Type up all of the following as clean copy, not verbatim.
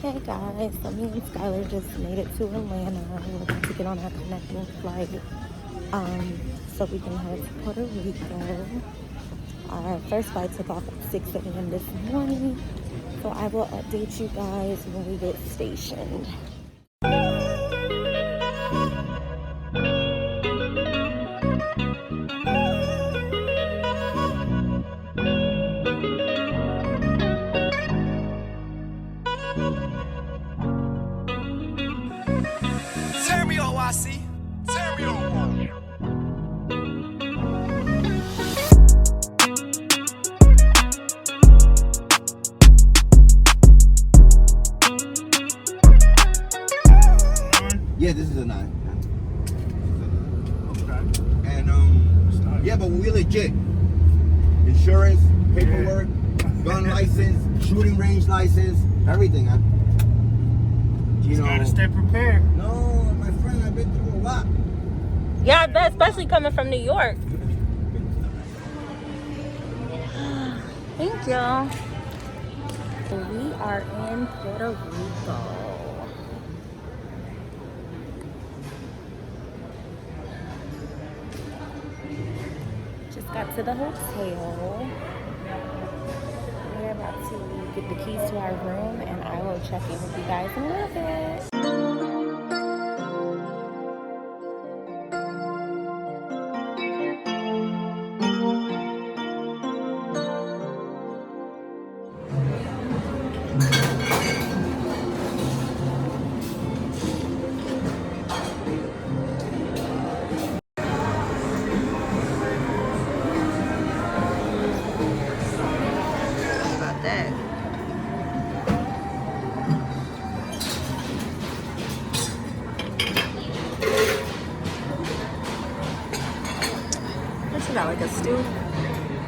Hey guys, so me and Skylar just made it to Atlanta. We're about to get on our connecting flight so we can head to Puerto Rico. Our first flight took off at 6 a.m. this morning, so I will update you guys when we get stationed. Yeah, this is a 9. Okay. And yeah, but we legit. Insurance, paperwork, gun license, shooting range license, everything. You know, gotta stay prepared. No, my friend, I've been through a lot. Yeah, I bet, especially coming from New York. Thank you. We are in Puerto Rico. Just got to the hotel. We're about to get the keys to our room, and I will check in with you guys in a little bit. About that. What's that, like a stew?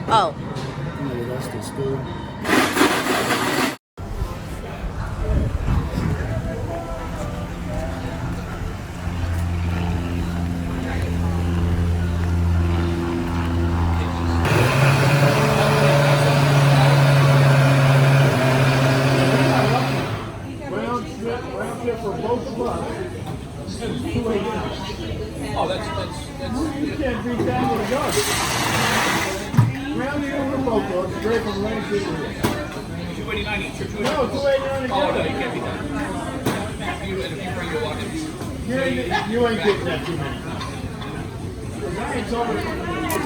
Oh. Yeah, that's the stew. Round trip for both of us. Oh, that's you can't beat that with a gun. Round here for both of us, straight from Lane to here. 289 each or 289? No, 289 each. Oh, no, you can't beat that. If you bring your luck, you ain't getting that too many.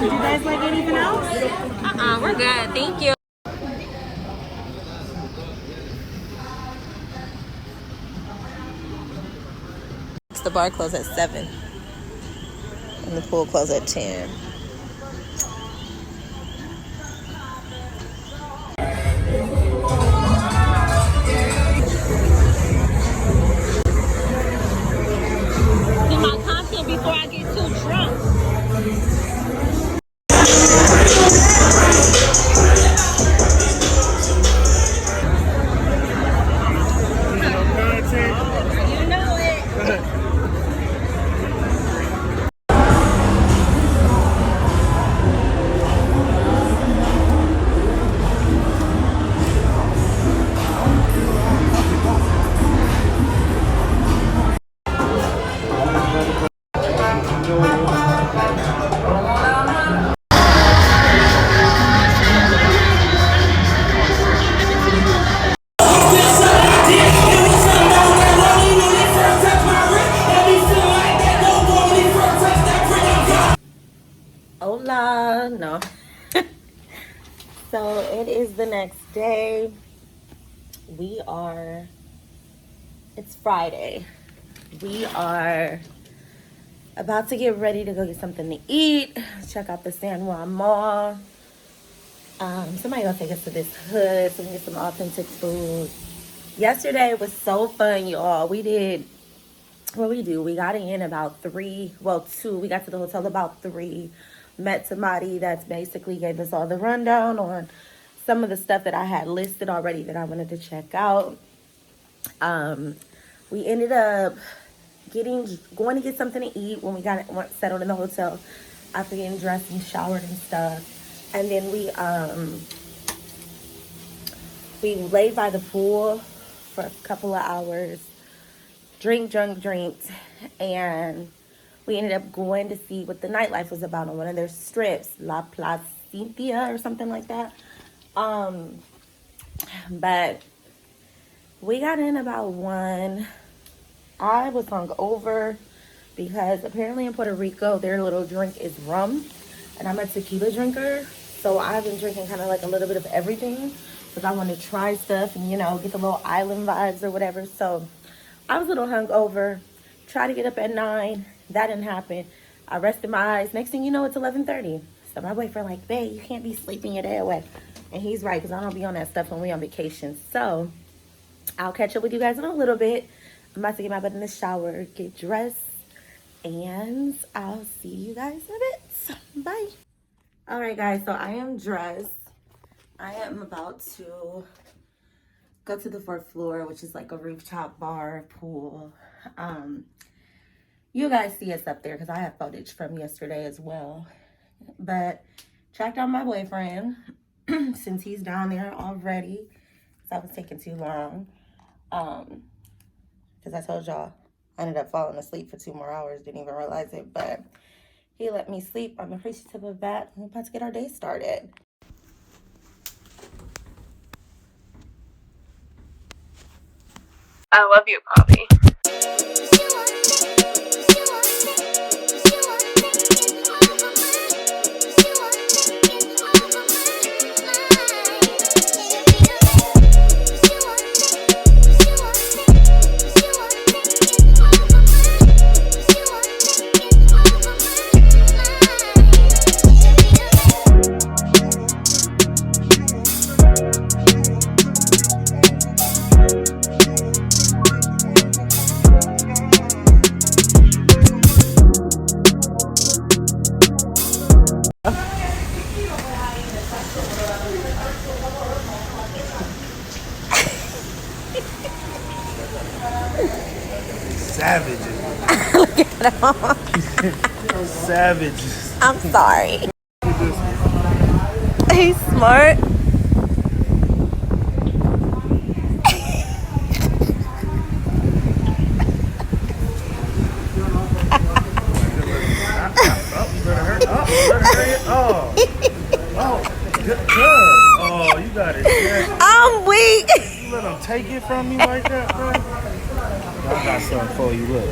Would you guys like anything else? We're good. Thank you. The bar closed at 7 and the pool closed at 10. Do my content before I get too drunk. You know it. Hola, no. So it is the next day. It's Friday. We are about to get ready to go get something to eat. Check out the San Juan Mall. Somebody gonna take us to this hood so we can get some authentic food. Yesterday was so fun, y'all. We got in about 2. We got to the hotel about 3. Met somebody that's basically gave us all the rundown on some of the stuff that I had listed already that I wanted to check out. We ended up going to get something to eat when we got settled in the hotel after getting dressed and showered and stuff. And then we laid by the pool for a couple of hours, drank, and we ended up going to see what the nightlife was about on one of their strips, La Placita or something like that. But we got in about 1. I was hungover because apparently in Puerto Rico, their little drink is rum, and I'm a tequila drinker. So I've been drinking kind of like a little bit of everything because I want to try stuff and, you know, get the little island vibes or whatever. So I was a little hungover, tried to get up at 9. That didn't happen. I rested my eyes. Next thing you know, it's 11:30. So my boyfriend like, babe, you can't be sleeping your day away. And he's right, because I don't be on that stuff when we on vacation. So I'll catch up with you guys in a little bit. I'm about to get my butt in the shower, get dressed, and I'll see you guys in a bit. Bye. All right, guys, so I am dressed. I am about to go to the 4th floor, which is like a rooftop bar, pool. You guys see us up there because I have footage from yesterday as well. But tracked down my boyfriend since he's down there already. So that was taking too long. Because I told y'all I ended up falling asleep for 2 more hours. Didn't even realize it. But he let me sleep. I'm appreciative of that. We're about to get our day started. I love you, Poppy. Savages. Look at him. Savages. I'm sorry. He's smart. Oh, you got it. Yeah. I'm weak. You let him take it from me like that, bro? I got something for you. Look.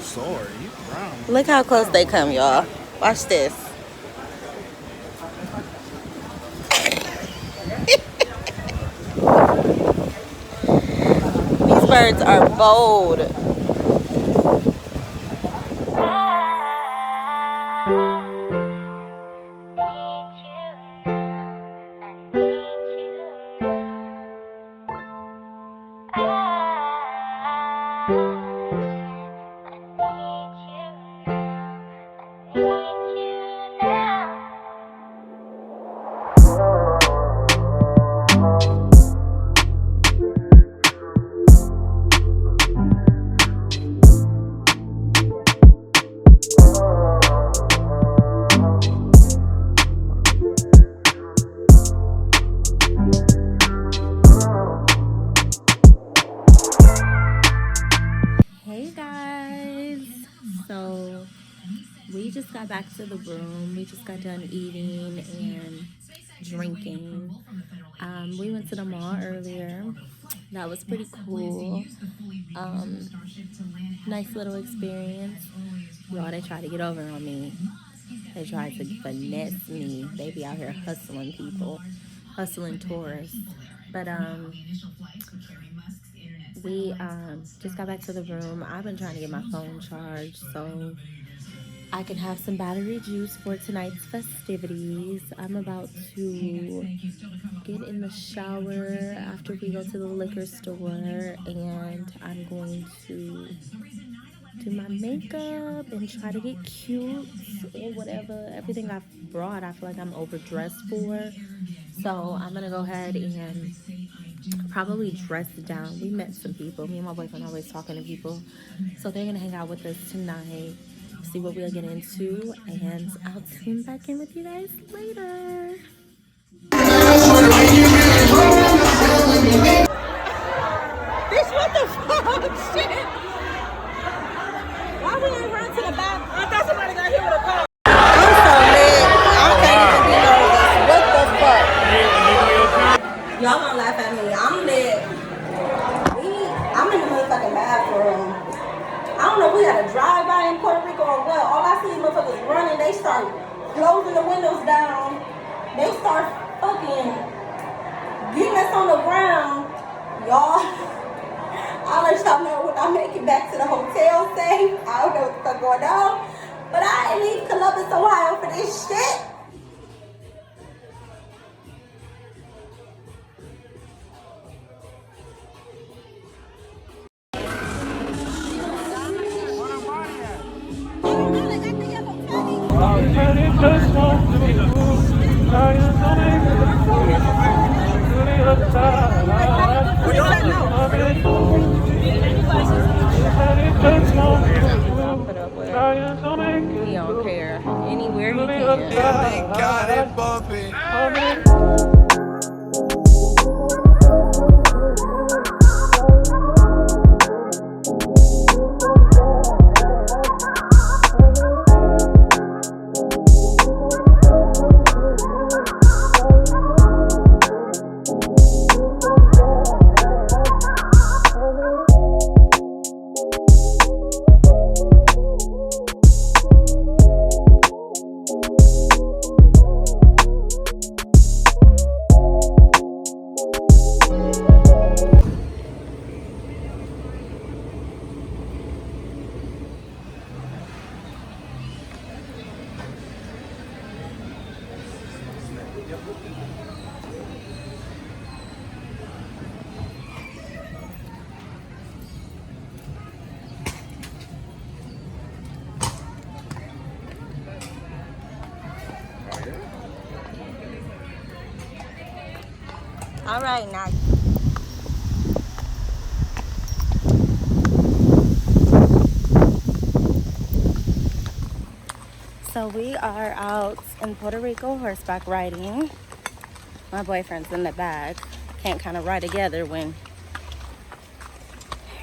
Sorry, you brown. Look how close they come, y'all. Watch this. These birds are bold. We just got back to the room. We just got done eating and drinking. We went to the mall earlier. That was pretty cool. Nice little experience. Y'all, they tried to get over on me. They tried to finesse me. They be out here hustling people, hustling tourists. But we just got back to the room. I've been trying to get my phone charged so I can have some battery juice for tonight's festivities. I'm about to get in the shower after we go to the liquor store, and I'm going to do my makeup and try to get cute or whatever. Everything I've brought, I feel like I'm overdressed for. So I'm gonna go ahead and probably dress down. We met some people. Me and my boyfriend are always talking to people. So they're gonna hang out with us tonight, see what we'll get into, and I'll tune back in with you guys later. on the ground, y'all. I'll let y'all know when I make it back to the hotel safe. I don't know what the fuck going on. But I ain't leave Columbus, Ohio for this shit. He don't care. Anywhere he can. Got it bumping. All right, now. So we are out in Puerto Rico horseback riding. My boyfriend's in the back. Can't kind of ride together when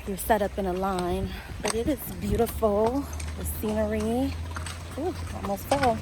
you're set up in a line. But it is beautiful. The scenery. Ooh, almost fell.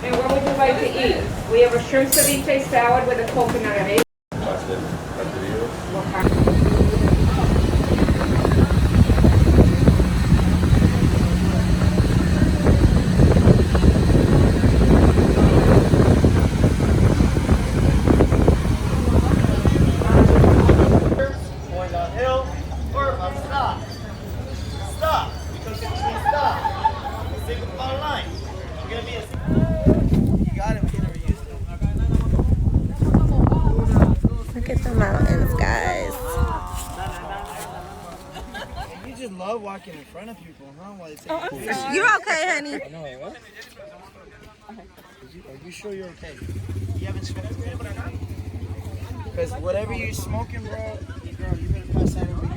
And what would you like to eat? We have a shrimp ceviche salad with a coconut in it. What kind? Going downhill or stop. Stop. Because if we stop, the single bottom line. We're gonna be a. You got it. We can never use it. Look at the mountains, guys. You just love walking in front of people, huh? While they take pictures. You're okay, honey. No, what? Are you sure you're okay? You haven't smoked today? Because whatever you're smoking, bro, you better pass that over here.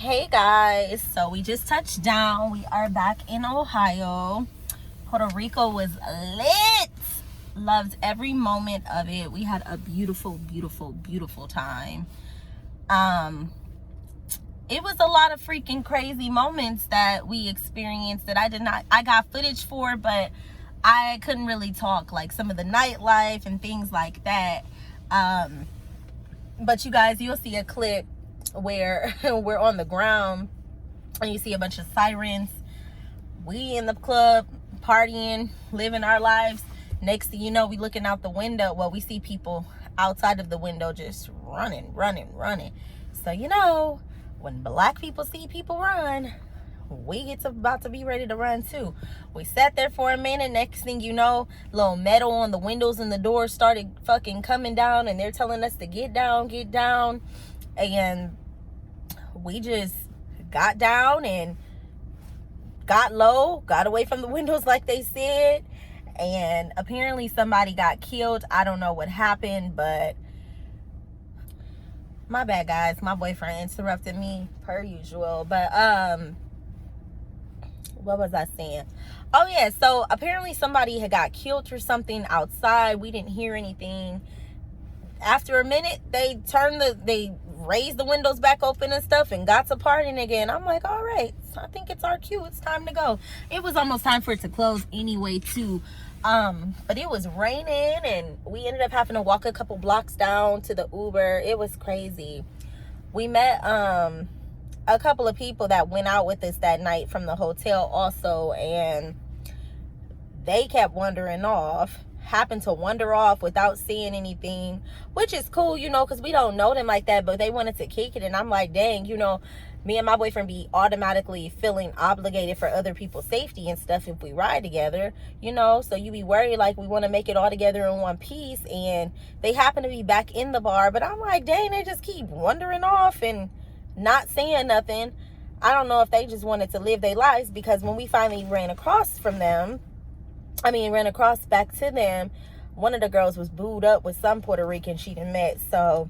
Hey guys, so we just touched down. We are back in Ohio. Puerto Rico was lit. Loved every moment of it. We had a beautiful time. It was a lot of freaking crazy moments that we experienced that I got footage for, but I couldn't really talk, like some of the nightlife and things like that. But you guys, you'll see a clip where we're on the ground and you see a bunch of sirens. We in the club partying, living our lives. Next thing you know, we looking out the window. Well, we see people outside of the window just running. So you know, when black people see people run, we about to be ready to run too. We sat there for a minute. Next thing you know, little metal on the windows and the doors started fucking coming down, and they're telling us to get down. And we just got down and got low, got away from the windows like they said. And apparently somebody got killed. I don't know what happened, but my bad, guys. My boyfriend interrupted me per usual. But what was I saying? Oh yeah, so apparently somebody had got killed or something outside. We didn't hear anything. After a minute, they raised the windows back open and stuff and got to partying again. I'm like, all right, I think it's our cue. It's time to go. It was almost time for it to close anyway too. But it was raining and we ended up having to walk a couple blocks down to the Uber. It was crazy. We met a couple of people that went out with us that night from the hotel also, and they kept wandering off. Happened to wander off without seeing anything, which is cool, you know, because we don't know them like that, but they wanted to kick it. And I'm like, dang, you know, me and my boyfriend be automatically feeling obligated for other people's safety and stuff if we ride together, you know. So you be worried like we want to make it all together in one piece, and they happen to be back in the bar, but I'm like, dang, they just keep wandering off and not saying nothing. I don't know if they just wanted to live their lives, because when we finally ran across back to them, one of the girls was booed up with some Puerto Rican she'd met. So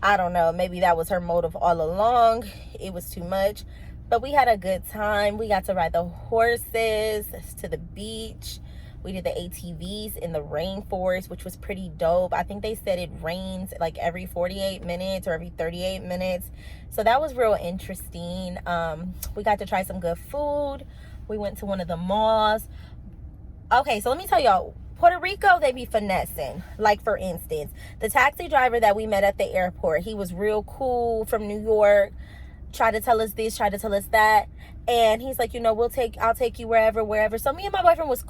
I don't know, maybe that was her motive all along. It was too much, but we had a good time. We got to ride the horses to the beach. We did the ATVs in the rainforest, which was pretty dope. I think they said it rains like every 48 minutes or every 38 minutes. So that was real interesting. We got to try some good food. We went to one of the malls. Okay, so let me tell y'all, Puerto Rico, they be finessing. Like, for instance, the taxi driver that we met at the airport, he was real cool, from New York, tried to tell us this, tried to tell us that, and he's like, you know, I'll take you wherever. So me and my boyfriend was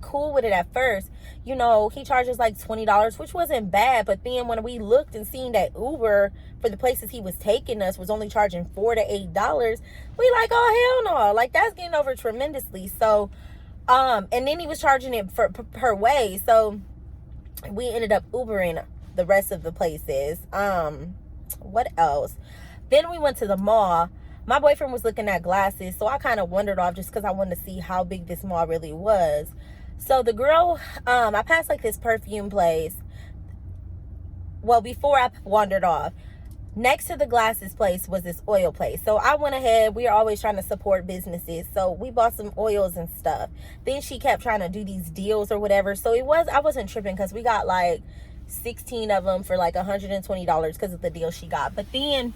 cool with it at first. You know, he charges like $20, which wasn't bad, but then when we looked and seen that Uber for the places he was taking us was only charging $4 to $8, we like, oh hell no, like that's getting over tremendously. So and then he was charging it per way. So we ended up Ubering the rest of the places. What else? Then we went to the mall. My boyfriend was looking at glasses, so I kind of wandered off just because I wanted to see how big this mall really was. So the girl, I passed like this perfume place. Well, before I wandered off, next to the glasses place was this oil place. So I went ahead. We are always trying to support businesses. So we bought some oils and stuff. Then she kept trying to do these deals or whatever. So I wasn't tripping because we got like 16 of them for like $120 because of the deal she got. But then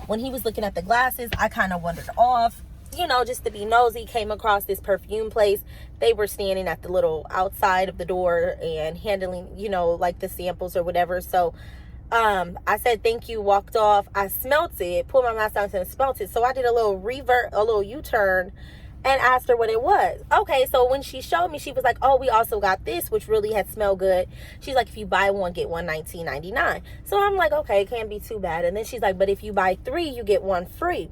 when he was looking at the glasses, I kind of wandered off, you know, just to be nosy. Came across this perfume place. They were standing at the little outside of the door and handling, you know, like the samples or whatever. So I said thank you, walked off. I smelt it, pulled my mask down and smelt it. So I did a little U-turn and asked her what it was. Okay, so when she showed me, she was like, oh, we also got this, which really had smelled good. She's like, if you buy one, get one $19.99. So I'm like, okay, it can't be too bad. And then she's like, but if you buy 3, you get 1 free.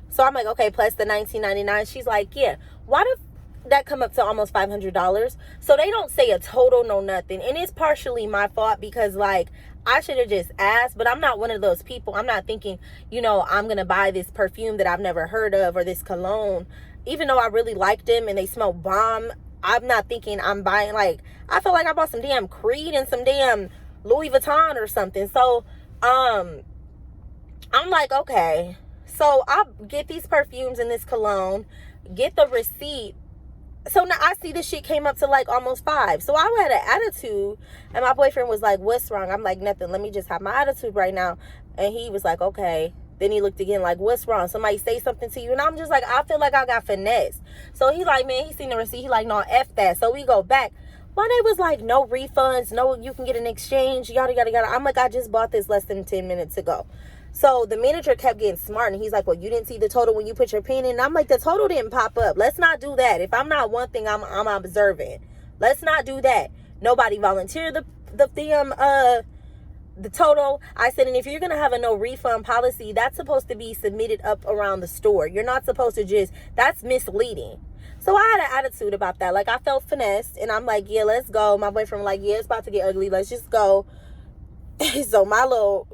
So I'm like, okay, plus the $19.99. She's like, yeah. Why did that come up to almost $500? So they don't say a total, no nothing. And it's partially my fault because, like, I should have just asked, but I'm not one of those people. I'm not thinking, you know, I'm going to buy this perfume that I've never heard of or this cologne. Even though I really liked them and they smell bomb, I'm not thinking I'm buying, like, I feel like I bought some damn Creed and some damn Louis Vuitton or something. So, I'm like, okay. So I get these perfumes and this cologne, get the receipt. So now I see this shit came up to like almost $5. So I had an attitude, and my boyfriend was like, what's wrong? I'm like, nothing. Let me just have my attitude right now. And he was like, okay. Then he looked again like, what's wrong? Somebody say something to you? And I'm just like, I feel like I got finessed. So he like, man, he seen the receipt. He like, no, F that. So we go back. Why they was like, no refunds, no, you can get an exchange, yada, yada, yada. I'm like, I just bought this less than 10 minutes ago. So the manager kept getting smart, and he's like, well, you didn't see the total when you put your pin in? And I'm like, the total didn't pop up. Let's not do that. If I'm not one thing, I'm observant. Let's not do that. Nobody volunteered the total. I said, and if you're going to have a no refund policy, that's supposed to be submitted up around the store. You're not supposed to just, that's misleading. So I had an attitude about that. Like, I felt finessed, and I'm like, yeah, let's go. My boyfriend was like, yeah, it's about to get ugly. Let's just go. So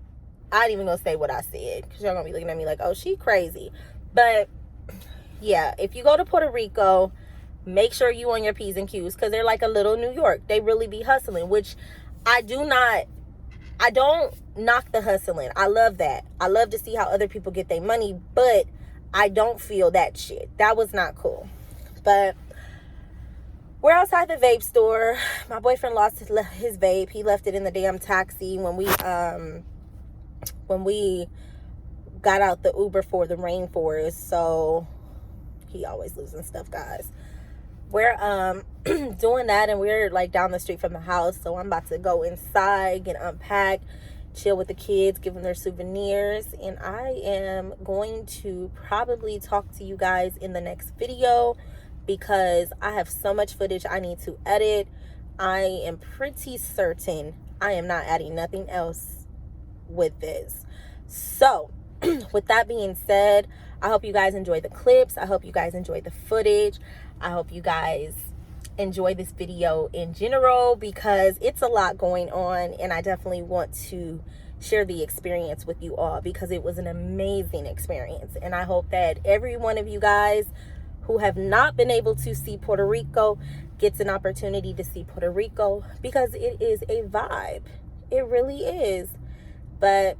I ain't even gonna say what I said, because y'all gonna be looking at me like, oh, she crazy. But yeah, if you go to Puerto Rico, make sure you on your P's and Q's, because they're like a little New York. They really be hustling, which I don't knock the hustling. I love that. I love to see how other people get their money, but I don't feel that shit. That was not cool. But we're outside the vape store. My boyfriend lost his vape. He left it in the damn taxi when we got out the Uber for the rainforest. So he always losing stuff, guys. We're doing that, and we're like down the street from the house. So I'm about to go inside, get unpacked, chill with the kids, give them their souvenirs, and I am going to probably talk to you guys in the next video, because I have so much footage I need to edit. I am pretty certain I am not adding nothing else with this. So with that being said, I hope you guys enjoy the clips. I hope you guys enjoy the footage. I hope you guys enjoy this video in general, because it's a lot going on, and I definitely want to share the experience with you all, because it was an amazing experience. And I hope that every one of you guys who have not been able to see Puerto Rico gets an opportunity to see Puerto Rico, because it is a vibe. It really is. But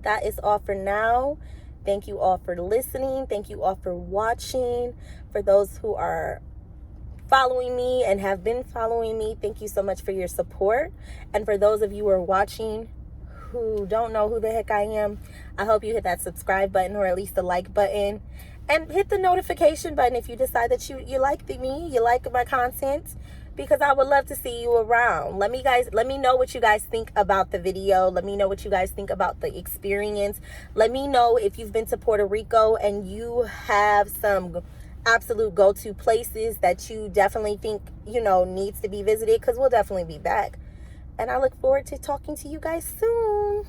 that is all for now. Thank you all for listening. Thank you all for watching. For those who are following me and have been following me, thank you so much for your support. And for those of you who are watching who don't know who the heck I am, I hope you hit that subscribe button, or at least the like button. And hit the notification button if you decide that you like me, you like my content, because I would love to see you around. Let me know what you guys think about the video. Let me know what you guys think about the experience. Let me know if you've been to Puerto Rico and you have some absolute go-to places that you definitely think, needs to be visited, because we'll definitely be back. And I look forward to talking to you guys soon.